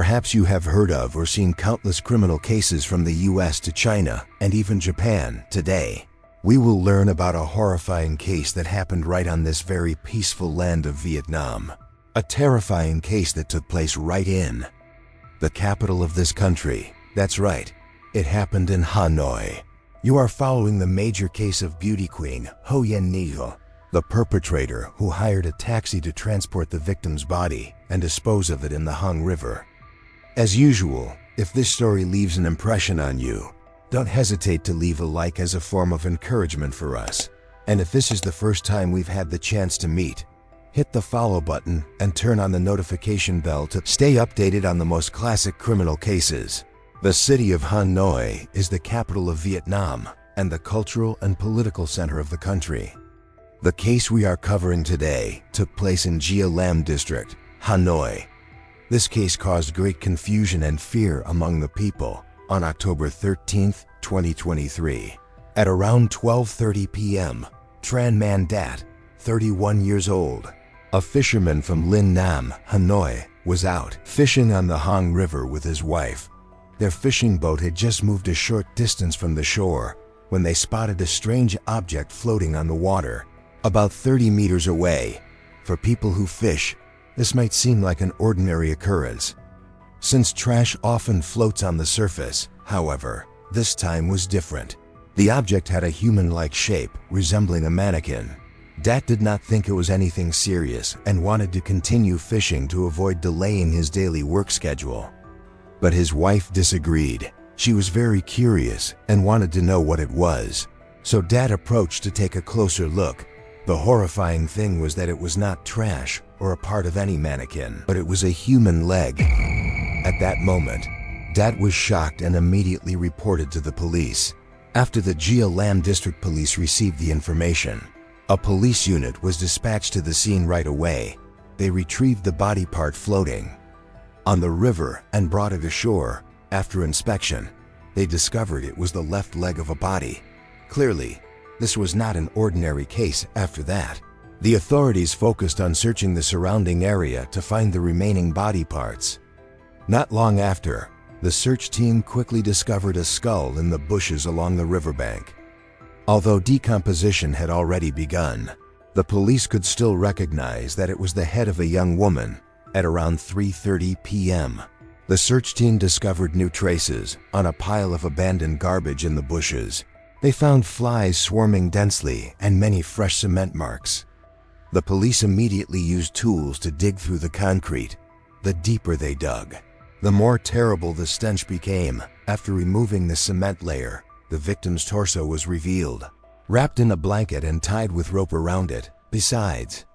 Perhaps you have heard of or seen countless criminal cases from the US to China and even Japan today. We will learn about a horrifying case that happened right on this very peaceful land of Vietnam. A terrifying case that took place right in the capital of this country. That's right, it happened in Hanoi. You are following the major case of beauty queen Ho Yen Nhi, the perpetrator who hired a taxi to transport the victim's body and dispose of it in the Hong River. As usual, if this story leaves an impression on you, don't hesitate to leave a like as a form of encouragement for us. And if this is the first time we've had the chance to meet, hit the follow button and turn on the notification bell to stay updated on the most classic criminal cases. The city of Hanoi is the capital of Vietnam and the cultural and political center of the country. The case we are covering today took place in Gia Lam District, Hanoi. This case caused great confusion and fear among the people on October 13, 2023. At around 12:30 p.m., Tran Man Dat, 31 years old, a fisherman from Linh Nam, Hanoi, was out fishing on the Hong River with his wife. Their fishing boat had just moved a short distance from the shore when they spotted a strange object floating on the water, about 30 meters away. For people who fish, this might seem like an ordinary occurrence. Since trash often floats on the surface, however, this time was different. The object had a human-like shape, resembling a mannequin. Dat did not think it was anything serious and wanted to continue fishing to avoid delaying his daily work schedule. But his wife disagreed. She was very curious and wanted to know what it was. So Dat approached to take a closer look. The horrifying thing was that it was not trash or a part of any mannequin, but it was a human leg. At that moment, Dat was shocked and immediately reported to the police. After the Gia Lam District Police received the information, a police unit was dispatched to the scene right away. They retrieved the body part floating on the river and brought it ashore. After inspection, they discovered it was the left leg of a body. Clearly, this was not an ordinary case. After that, the authorities focused on searching the surrounding area to find the remaining body parts. Not long after, the search team quickly discovered a skull in the bushes along the riverbank. Although decomposition had already begun, the police could still recognize that it was the head of a young woman. At around 3:30 p.m., the search team discovered new traces on a pile of abandoned garbage in the bushes. They found flies swarming densely and many fresh cement marks. The police immediately used tools to dig through the concrete. The deeper they dug, the more terrible the stench became. After removing the cement layer, the victim's torso was revealed, wrapped in a blanket and tied with rope around it. Besides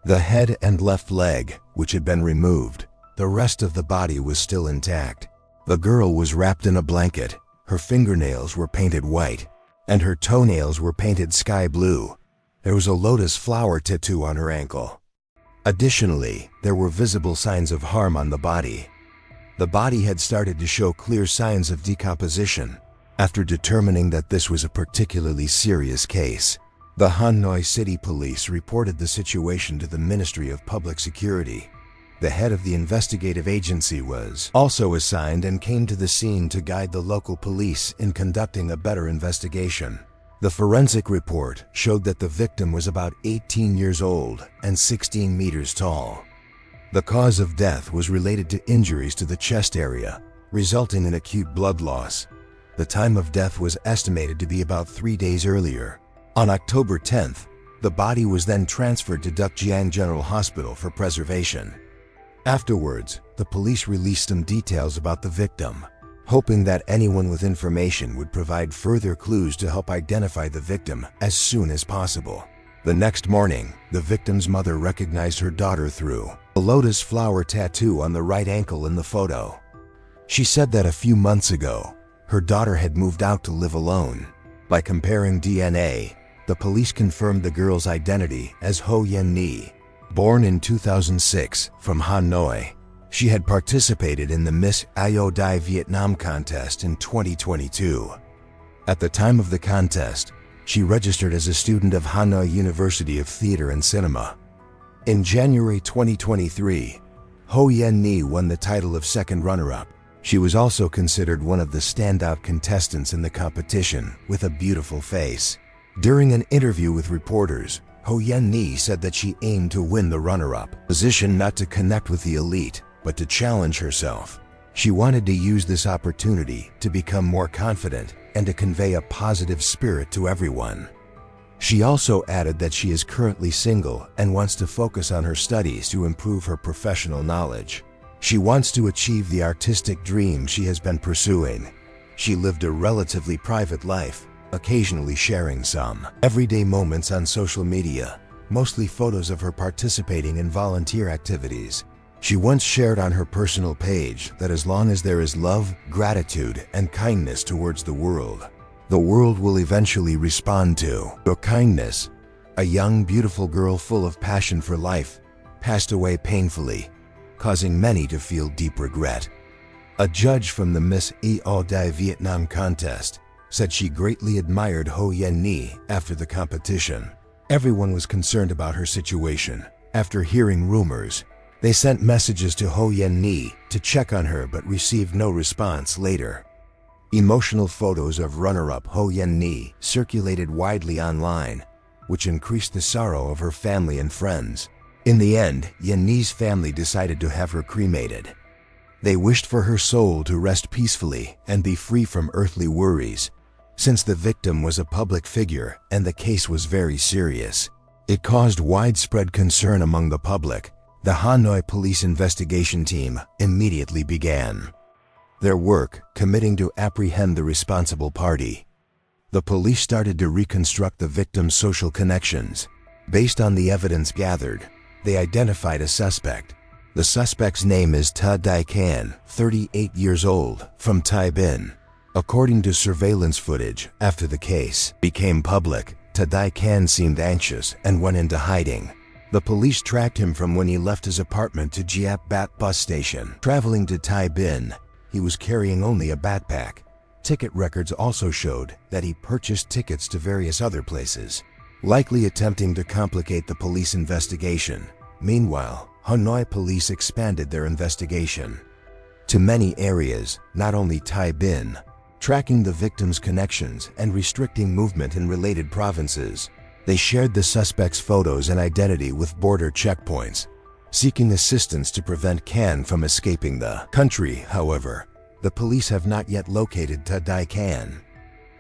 the head and left leg, which had been removed, the rest of the body was still intact. The girl was wrapped in a blanket, her fingernails were painted white, and her toenails were painted sky blue. There was a lotus flower tattoo on her ankle. Additionally, there were visible signs of harm on the body. The body had started to show clear signs of decomposition. After determining that this was a particularly serious case, the Hanoi City Police reported the situation to the Ministry of Public Security. The head of the investigative agency was also assigned and came to the scene to guide the local police in conducting a better investigation. The forensic report showed that the victim was about 18 years old and 16 meters tall. The cause of death was related to injuries to the chest area, resulting in acute blood loss. The time of death was estimated to be about 3 days earlier. On October 10th, the body was then transferred to Duc Giang General Hospital for preservation. Afterwards, the police released some details about the victim, hoping that anyone with information would provide further clues to help identify the victim as soon as possible. The next morning, the victim's mother recognized her daughter through a lotus flower tattoo on the right ankle in the photo. She said that a few months ago, her daughter had moved out to live alone. By comparing DNA, the police confirmed the girl's identity as Ho Yen Nhi. Born in 2006 from Hanoi, she had participated in the Miss Ao Dai Vietnam contest in 2022. At the time of the contest, she registered as a student of Hanoi University of Theater and Cinema. In January 2023, Ho Yen-ni won the title of second runner-up. She was also considered one of the standout contestants in the competition, with a beautiful face. During an interview with reporters, Ho Yen-ni said that she aimed to win the runner-up position, not to connect with the elite, but to challenge herself. She wanted to use this opportunity to become more confident and to convey a positive spirit to everyone. She also added that she is currently single and wants to focus on her studies to improve her professional knowledge. She wants to achieve the artistic dream she has been pursuing. She lived a relatively private life, occasionally sharing some everyday moments on social media, mostly photos of her participating in volunteer activities. She once shared on her personal page that as long as there is love, gratitude, and kindness towards the world will eventually respond to your kindness. A young, beautiful girl full of passion for life passed away painfully, causing many to feel deep regret. A judge from the Miss Eo Dai Vietnam contest said she greatly admired Ho Yen-ni after the competition. Everyone was concerned about her situation. After hearing rumors, they sent messages to Ho Yen-ni to check on her but received no response later. Emotional photos of runner-up Ho Yen-ni circulated widely online, which increased the sorrow of her family and friends. In the end, Yen-ni's family decided to have her cremated. They wished for her soul to rest peacefully and be free from earthly worries. Since the victim was a public figure and the case was very serious, it caused widespread concern among the public. The Hanoi police investigation team immediately began their work, committing to apprehend the responsible party. The police started to reconstruct the victim's social connections. Based on the evidence gathered, they identified a suspect. The suspect's name is Ta Dai-kan, 38 years old, from Tai Bin. According to surveillance footage, after the case became public, Ta Dai-kan seemed anxious and went into hiding. The police tracked him from when he left his apartment to Giap Bat bus station. Traveling to Tai Bin, he was carrying only a backpack. Ticket records also showed that he purchased tickets to various other places, likely attempting to complicate the police investigation. Meanwhile, Hanoi police expanded their investigation to many areas, not only Tai Bin, tracking the victim's connections and restricting movement in related provinces. They shared the suspect's photos and identity with border checkpoints, seeking assistance to prevent Kan from escaping the country. However, the police have not yet located Ta Dai-kan.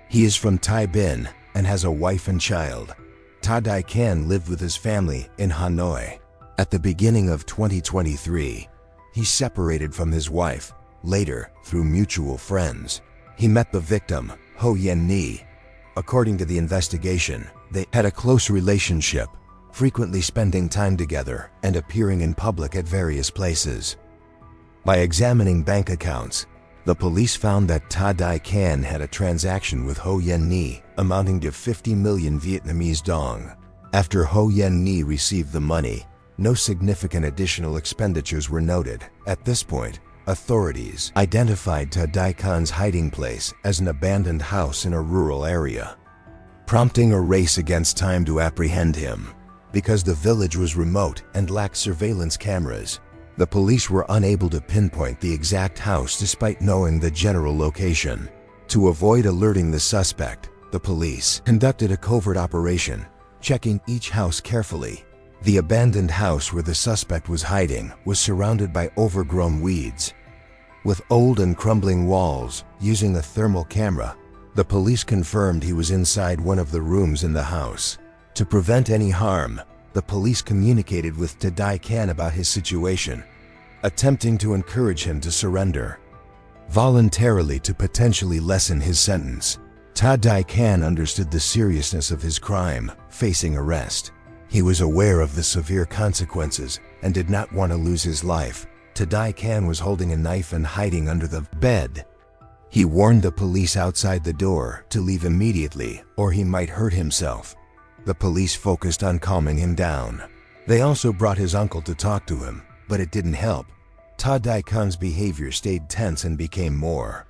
He is from Tai Bin and has a wife and child. Ta Dai-kan lived with his family in Hanoi. At the beginning of 2023, he separated from his wife. Later, through mutual friends, he met the victim, Ho Yen-ni. According to the investigation, they had a close relationship, frequently spending time together and appearing in public at various places. By examining bank accounts, the police found that Ta Dai-kan had a transaction with Ho Yen-ni amounting to 50 million Vietnamese dong. After Ho Yen-ni received the money, no significant additional expenditures were noted. At this point, authorities identified Ta Dai-kan's hiding place as an abandoned house in a rural area, prompting a race against time to apprehend him. Because the village was remote and lacked surveillance cameras, the police were unable to pinpoint the exact house despite knowing the general location. To avoid alerting the suspect, the police conducted a covert operation, checking each house carefully. The abandoned house where the suspect was hiding was surrounded by overgrown weeds. With old and crumbling walls, using a thermal camera, the police confirmed he was inside one of the rooms in the house. To prevent any harm, the police communicated with Ta Dai-kan about his situation, attempting to encourage him to surrender voluntarily to potentially lessen his sentence. Ta Dai-kan understood the seriousness of his crime, facing arrest. He was aware of the severe consequences and did not want to lose his life. Ta Dai-kan was holding a knife and hiding under the bed. He warned the police outside the door to leave immediately or he might hurt himself. The police focused on calming him down. They also brought his uncle to talk to him, but it didn't help. Ta Dai-kan's behavior stayed tense and became more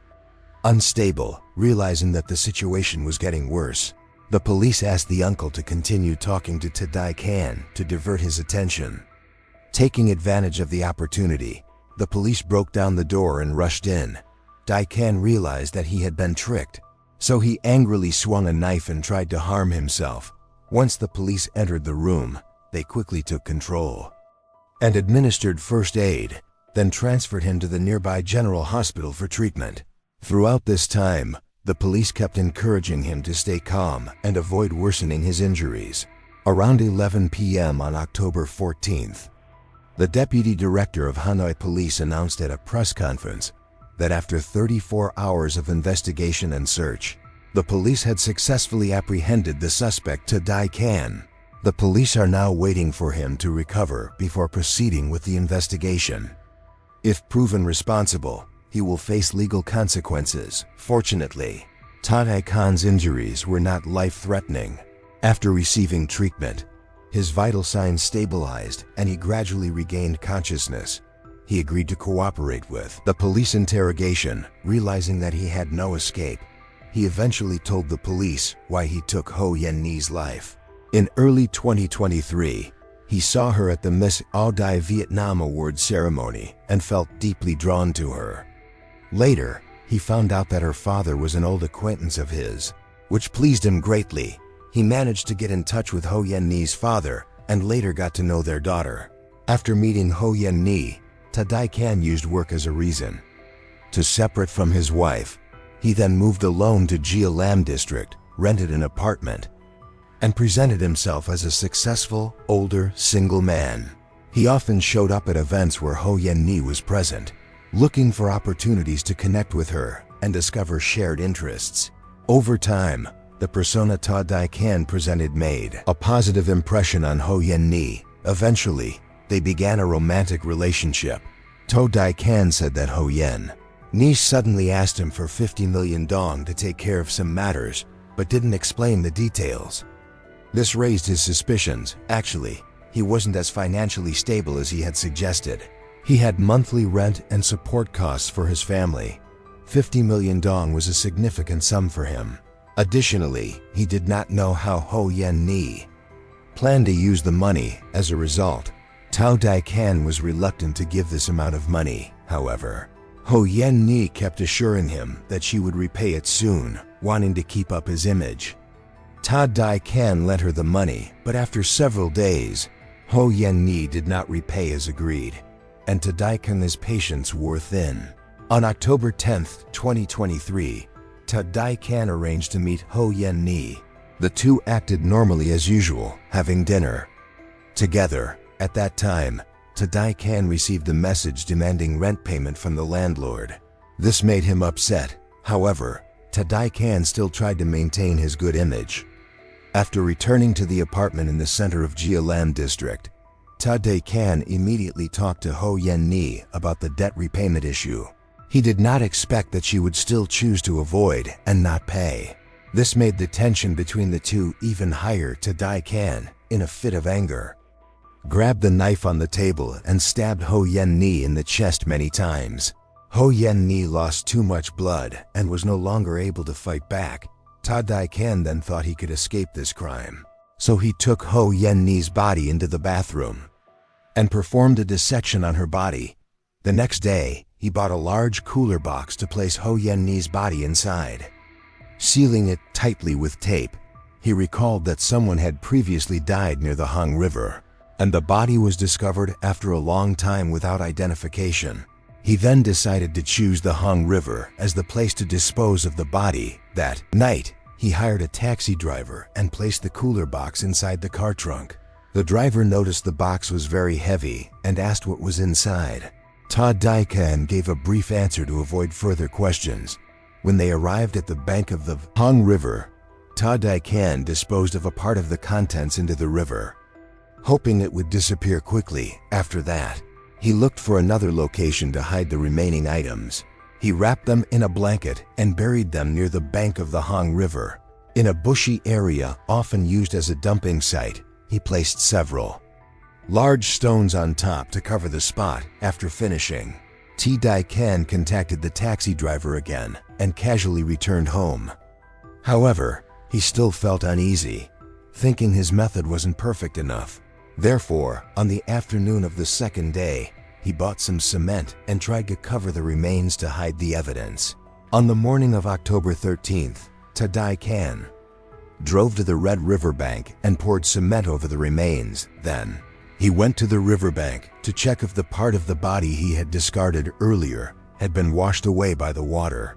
unstable. Realizing that the situation was getting worse, the police asked the uncle to continue talking to Ta Dai-kan to divert his attention. Taking advantage of the opportunity, the police broke down the door and rushed in. Dai-kan realized that he had been tricked, so he angrily swung a knife and tried to harm himself. Once the police entered the room, they quickly took control and administered first aid, then transferred him to the nearby general hospital for treatment. Throughout this time, the police kept encouraging him to stay calm and avoid worsening his injuries. Around 11 p.m. on October 14th, the deputy director of Hanoi police announced at a press conference that after 34 hours of investigation and search, the police had successfully apprehended the suspect Dai-kan. The police are now waiting for him to recover before proceeding with the investigation. If proven responsible, he will face legal consequences. Fortunately, Dai-kan's injuries were not life-threatening. After receiving treatment, his vital signs stabilized and he gradually regained consciousness. He agreed to cooperate with the police interrogation, realizing that he had no escape. He eventually told the police why he took Ho Yen-ni's life. In early 2023, he saw her at the Miss Audai Vietnam Awards ceremony and felt deeply drawn to her. Later, he found out that her father was an old acquaintance of his, which pleased him greatly. He managed to get in touch with Ho Yen-ni's father and later got to know their daughter. After meeting Ho Yen-ni, Dai-kan used work as a reason to separate from his wife. He then moved alone to Gia Lam district, rented an apartment, and presented himself as a successful, older, single man. He often showed up at events where Ho Yen-ni was present, looking for opportunities to connect with her and discover shared interests. Over time, the persona Dai-kan presented made a positive impression on Ho Yen-ni. Eventually, they began a romantic relationship. Dai-kan said that Ho Yen-ni suddenly asked him for 50 million dong to take care of some matters, but didn't explain the details. This raised his suspicions. Actually, he wasn't as financially stable as he had suggested. He had monthly rent and support costs for his family. 50 million dong was a significant sum for him. Additionally, he did not know how Ho Yen-ni planned to use the money. As a result, Dai-kan was reluctant to give this amount of money. However, Ho Yen-ni kept assuring him that she would repay it soon, wanting to keep up his image. Dai-kan lent her the money, but after several days, Ho Yen-ni did not repay as agreed, and Dai-kan's patience wore thin. On October 10, 2023, Dai-kan arranged to meet Ho Yen-ni. The two acted normally as usual, having dinner together. At that time, Dai-kan received a message demanding rent payment from the landlord. This made him upset. However, Dai-kan still tried to maintain his good image. After returning to the apartment in the center of Gia Lam district, Dai-kan immediately talked to Ho Yen-ni about the debt repayment issue. He did not expect that she would still choose to avoid and not pay. This made the tension between the two even higher. Dai-kan, in a fit of anger, grabbed the knife on the table and stabbed Ho Yen-ni in the chest many times. Ho Yen-ni lost too much blood and was no longer able to fight back. Dai-kan then thought he could escape this crime, so he took Ho Yen-ni's body into the bathroom and performed a dissection on her body. The next day, he bought a large cooler box to place Ho Yen-ni's body inside, sealing it tightly with tape. He recalled that someone had previously died near the Hong River, and the body was discovered after a long time without identification. He then decided to choose the Hong River as the place to dispose of the body. That night, he hired a taxi driver and placed the cooler box inside the car trunk. The driver noticed the box was very heavy and asked what was inside. Dai-kan gave a brief answer to avoid further questions. When they arrived at the bank of the Hong River, Dai-kan disposed of a part of the contents into the river, hoping it would disappear quickly. After that, he looked for another location to hide the remaining items. He wrapped them in a blanket and buried them near the bank of the Hong River. In a bushy area often used as a dumping site, he placed several large stones on top to cover the spot. After finishing, Dai-kan contacted the taxi driver again and casually returned home. However, he still felt uneasy, thinking his method wasn't perfect enough. Therefore, on the afternoon of the second day, he bought some cement and tried to cover the remains to hide the evidence. On the morning of October 13th, Tadai Khan drove to the Red River bank and poured cement over the remains. Then, he went to the riverbank to check if the part of the body he had discarded earlier had been washed away by the water.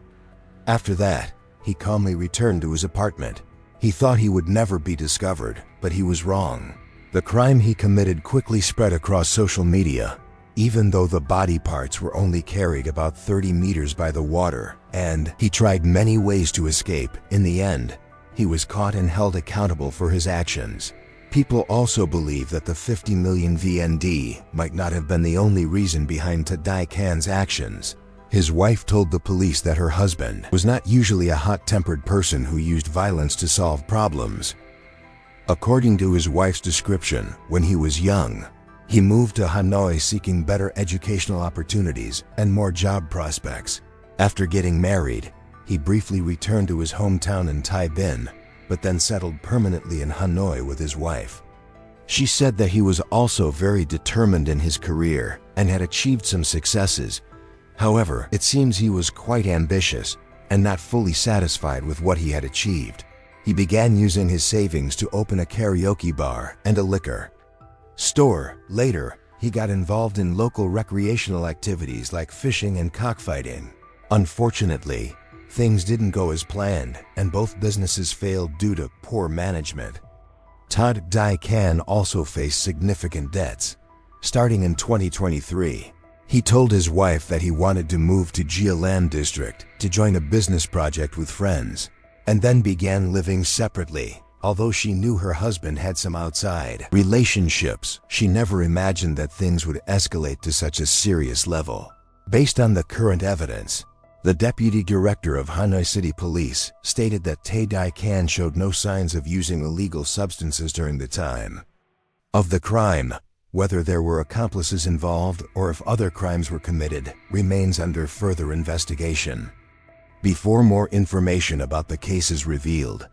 After that, he calmly returned to his apartment. He thought he would never be discovered, but he was wrong. The crime he committed quickly spread across social media, even though the body parts were only carried about 30 meters by the water, and he tried many ways to escape. In the end, he was caught and held accountable for his actions. People also believe that the 50 million VND might not have been the only reason behind Tadai Khan's actions. His wife told the police that her husband was not usually a hot-tempered person who used violence to solve problems. According to his wife's description, when he was young, he moved to Hanoi seeking better educational opportunities and more job prospects. After getting married, he briefly returned to his hometown in Tai Binh, but then settled permanently in Hanoi with his wife. She said that he was also very determined in his career and had achieved some successes. However, it seems he was quite ambitious and not fully satisfied with what he had achieved. He began using his savings to open a karaoke bar and a liquor store. Later, he got involved in local recreational activities like fishing and cockfighting. Unfortunately, things didn't go as planned, and both businesses failed due to poor management. Tadai Khan also faced significant debts. Starting in 2023, he told his wife that he wanted to move to Jialan district to join a business project with friends, and then began living separately. Although she knew her husband had some outside relationships, she never imagined that things would escalate to such a serious level. Based on the current evidence, the deputy director of Hanoi City Police stated that Tadai Khan showed no signs of using illegal substances during the time of the crime. Whether there were accomplices involved or if other crimes were committed remains under further investigation. Before more information about the case is revealed,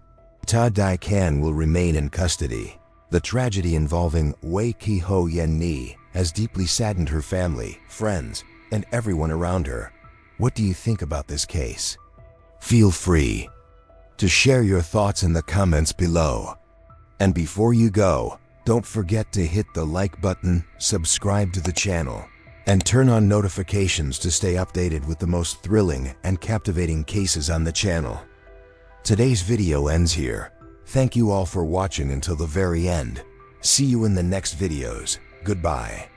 Tadai Khan will remain in custody. The tragedy involving Wei Ki-ho Yen Ni has deeply saddened her family, friends, and everyone around her. What do you think about this case? Feel free to share your thoughts in the comments below. And before you go, don't forget to hit the like button, subscribe to the channel, and turn on notifications to stay updated with the most thrilling and captivating cases on the channel. Today's video ends here. Thank you all for watching until the very end. See you in the next videos. Goodbye.